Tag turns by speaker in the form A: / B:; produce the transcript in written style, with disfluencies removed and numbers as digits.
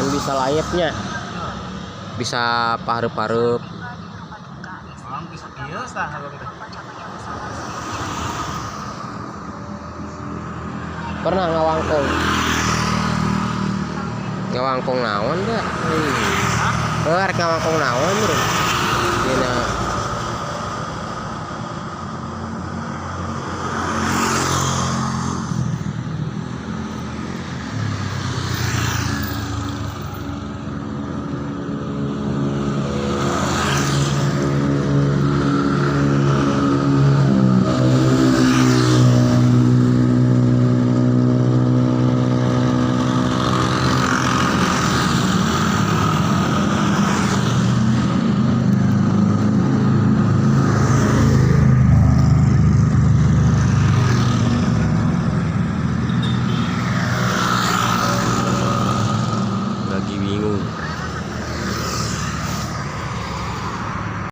A: yang bisa layapnya, bisa pareup-pareup.
B: Bisa kieu sah abang teh.
A: Pernah ngawangkong naon dah. Rek ngawangkong naon bro. Dina lagi bingung.